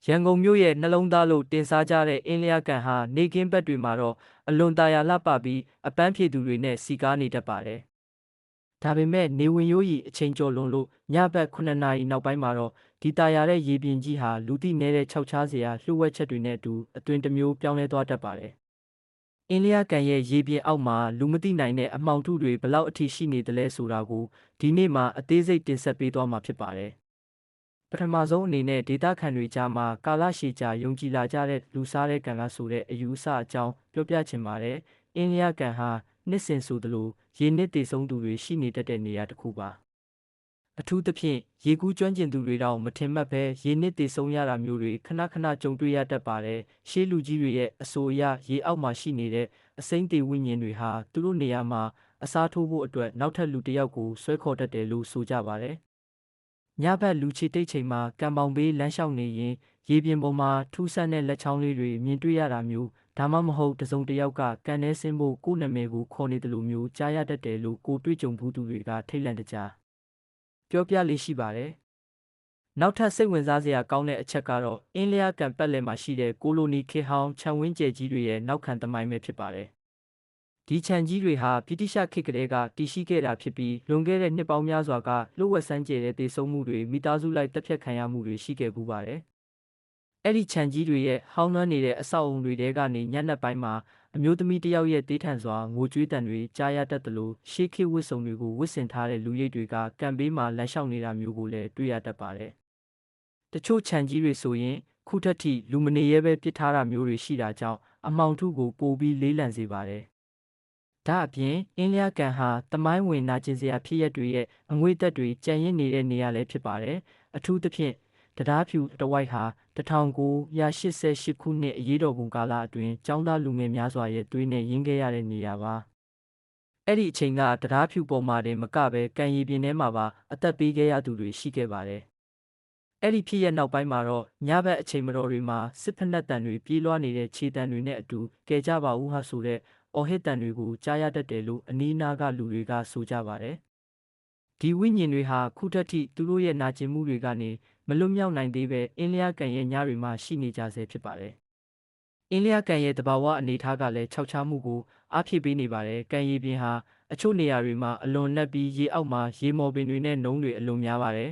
ရန်ကုန်မြို့ရဲ့နှလုံးသားလို့တင်စားကြတဲ့အင်းလျားကန်ဟာနေကင်းဘက်တွေမှာတော့အလွန်ตาယာလှပပြီးအပန်းဖြေသူတွေနဲ့စီကားနေတတ်ပါတယ်။ဒါပေမဲ့နေဝင်ရိုးရီအချိန်ကျော်လွန်လို့ညဘက်9နာရီနောက်ပိုင်းမှာတော့ဒီตาယာတဲ့ရေပြင်ကြီးဟာလူသိနေတဲ့ခြောက်ခြားစရာလှုပ်ဝက်ချက်တွေနဲ့အတူအသွင်တစ်မျိုးပြောင်းလဲသွားတတ်ပါတယ်။အင်းလျားကန်ရဲ့ရေပြင်အောက်မှာလူမသိနိုင်တဲ့အမှောင်ထုတွေဘလောက်အထိရှိနေသလဲဆိုတာကိုဒီနေ့မှာအသေးစိတ်တင်ဆက်ပေးသွားမှာဖြစ်ပါတယ်။ပထမဆုံးအနေနဲ့ဒေတာခန်တွေကြားမှာကာလရှည်ကြာယုံကြည်လာကြတဲ့လူစားတဲ့ကံကဆိုတဲ့အယူအဆအကြောင်းပြောပြချင်ပါတယ်။အင်းလျားကန်ဟာနှစ်စဉ်ဆိုသလိုရေနစ်တည်ဆုံးသူတွေရှိနေတတ်တဲ့နေရာတစ်ခုပါ။အထူးသဖြင့်ရေကူးကျွမ်းကျင်သူတွေတော့မထင်မှတ်ဘဲရေနစ်တည်ဆုံးရတာမျိုးတွေခဏခဏကြုံတွေ့ရတတ်ပါတယ်။ရှေးလူကြီးတွေရဲ့အဆိုအရရေအောက်မှာရှိနေတဲ့အစိမ့်တေဝိညာဉ်တွေဟာသူတို့နေရာမှာအစားထိုးဖို့အတွက်နောက်ထပ်လူတစ်ယောက်ကိုဆွဲခေါ်တတ်တယ်လို့ဆိုကြပါတယ်။ညဘက်လူချီတိတ်ချိန်မှာကံပေါင်ဘေးလမ်းလျှောက်နေရင်ရေပြင်ပေါ်မှာထူးဆန်းတဲ့လက်ချောင်းလေးတွေမြင်တွေ့ရတာမျိုးဒါမှမဟုတ်တစုံတစ်ယောက်ကကန်ထဲဆင်းဖို့ကိုယ့်နာမည်ကိုခေါ်နေတယ်လို့မျိုးကြားရတတ်တယ်လို့ကိုတွေ့ကြုံဘူးသူတွေကထိတ်လန့်တကြားပြောပြလေးရှိပါတယ်။နောက်ထပ်စိတ်ဝင်စားစရာကောင်းတဲ့အချက်ကတော့အင်းလျားကန်ပတ်လည်မှာရှိတဲ့ကိုလိုနီခေတ်ဟောင်းခြံဝင်းကျဲကြီးတွေရဲ့နောက်ခံသမိုင်းပဲဖြစ်ပါတယ်။ဒီခြံကြီးတွေဟာဗြိတိရှခေတ်ကလေးကတည်ရှိခဲ့တာဖြစ်ပြီးလွန်ခဲ့တဲ့နှစ်ပေါင်းများစွာကလှုပ်ဝက်ဆန်းကျဲတဲ့တည်ဆုံမှုတွေမိသားစုလိုက်တပ်ဖြတ်ခံရမှုတွေရှိခဲ့ပူပါတယ်။အဲ့ဒီခြံကြီးတွေရဲ့ဟောင်းနှွမ်းနေတဲ့အဆောက်အုံတွေထဲကနေညနေပိုင်းမှာအမျိုးသမီးတစ်ယောက်ရဲ့တေးထန်စွာငိုကြွေးတံတွေကြားရတတ်သလိုရှေးခေတ်ဝတ်စုံတွေကိုဝတ်ဆင်ထားတဲ့လူရိပ်တွေကကံဘေးမှာလမ်းလျှောက်နေတာမျိုးကိုလည်းတွေ့ရတတ်ပါတယ်။တချို့ခြံကြီးတွေဆိုရင်ခုထက်ထိလူမနေရဲပဲပစ်ထားတာမျိုးတွေရှိတာကြောင့်အမှောင်ထုကိုပိုပြီးလေးလံစေပါတယ်။ဒါအပြင်အင်းလျားကန်ဟာတမိုင်းဝင်နာကျင်စရာဖြစ်ရက်တွေရဲ့အငွေ့သက်တွေကြံရင့်နေတဲ့နေရာလည်းဖြစ်ပါတယ်။အထူးသဖြင့်တရားဖြူတဝိုက်ဟာ1988ခုနှစ်အရေးတော်ပုံကာလအတွင်းကျောင်းသားလူငယ်များစွာရဲ့သွေးနဲ့ရင်းခဲ့ရတဲ့နေရာပါ။အဲ့ဒီအချိန်ကတရားဖြူပေါ်မှာတင်မကပဲကံရည်ပြင်ထဲမှာပါအသက်ပေးခဲ့ရသူတွေရှိခဲ့ပါတယ်။အဲ့ဒီဖြစ်ရက်နောက်ပိုင်းမှာတော့ညဘက်အချိန်မတော်တွေမှာစစ်ဖက်နှက်တံတွေပြေးလွှားနေတဲ့ခြေတံတွေနဲ့အတူကဲကြပါဦးဟာဆိုတဲ့အော်ဟစ်တံတွေကိုကြားရတတ်တယ်လို့အနီးအနားကလူတွေကဆိုကြပါတယ်။ဒီဝိညာဉ်တွေဟာခုထက်ထိသူတို့ရဲ့နာကျင်မှုတွေကနေမလွတ်မြောက်နိုင်သေးပဲအင်းလျားကန်ရဲ့ညတွေမှာရှိနေကြဆဲဖြစ်ပါတယ်။အင်းလျားကန်ရဲ့တဘာဝအနေထားကလည်းခြောက်ခြားမှုကိုအားဖြည့်ပေးနေပါတယ်။ကန်ရည်ပြင်ဟာအချို့နေရာတွေမှာအလွန်နှက်ပြီးရေအောက်မှာရေမော်ပင်တွေနဲ့နုံးတွေအလွန်များပါတယ်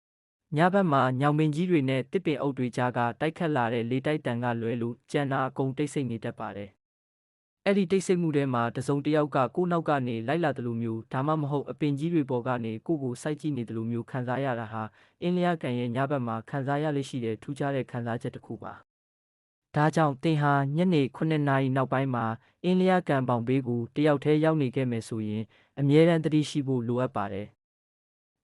။ညဘက်မှာညောင်ပင်ကြီးတွေနဲ့တစ်ပင်အုပ်တွေကြားကတိုက်ခတ်လာတဲ့လေတိုက်တံကလွဲလို့ကြံတာအကုန်တိတ်ဆိတ်နေတတ်ပါတယ်။အဲ့ဒီတိတ်ဆိတ်မှုထဲမှာတစုံတစ်ယောက်ကကိုယ့်နောက်ကနေလိုက်လာတယ်လို့မျိုးဒါမှမဟုတ်အပင်ကြီးတွေပေါ်ကနေကိုယ့်ကိုစိုက်ကြည့်နေတယ်လို့မျိုးခံစားရတာဟာအင်းလျားကန်ရဲ့ညဘက်မှာခံစားရလိမ့်ရှိတဲ့ထူးခြားတဲ့ခံစားချက်တစ်ခုပါ။ဒါကြောင့်သင်ဟာညနေ9နာရီနောက်ပိုင်းမှာအင်းလျားကန်ပေါင်ဘေးကိုတယောက်တည်းရောက်နေခဲ့မယ်ဆိုရင်အမြဲတမ်းသတိရှိဖို့လိုအပ်ပါတယ်။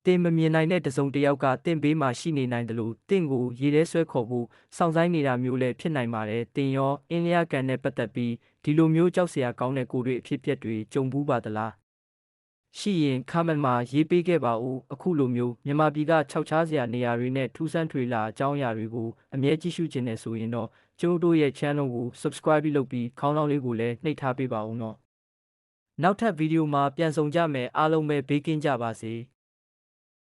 သင်မမြင်နိုင်တဲ့တစုံတစ်ယောက်ကသင်ဘေးမှာရှိနေနိုင်တယ်လို့သင်ကိုရေထဲဆွဲခေါ်ဖို့စောင့်ဆိုင်းနေတာမျိုးလည်းဖြစ်နိုင်ပါတယ်။သင်ရောအင်းလျားကန်နဲ့ပတ်သက်ပြီးဒီလိုမျိုးကြောက်စရာကောင်းတဲ့ကိုယ်တွေအဖြစ်အပျက်တွေကြုံဘူးပါသလားရှိရင်ခမန့်မှာရေးပေးခဲ့ပါဦးအခုလိုမျိုးမြန်မာပြည်ကခြောက်ခြားစရာနေရာတွေနဲ့ထူးဆန်းထွေလာအကြောင်းအရာတွေကိုအမြဲကြည့်ရှုခြင်းနဲ့ဆိုရင်တော့ကျိုးတို့ရဲ့ channel ကို subscribe လုပ်ပြီးခေါင်းလောင်းလေးကိုလည်းနှိပ်ထားပေးပါဦးနော်နောက်ထပ်ဗီဒီယိုမှာပြန်ဆောင်ကြမယ်အားလုံးပဲဘေးကင်းကြပါစေ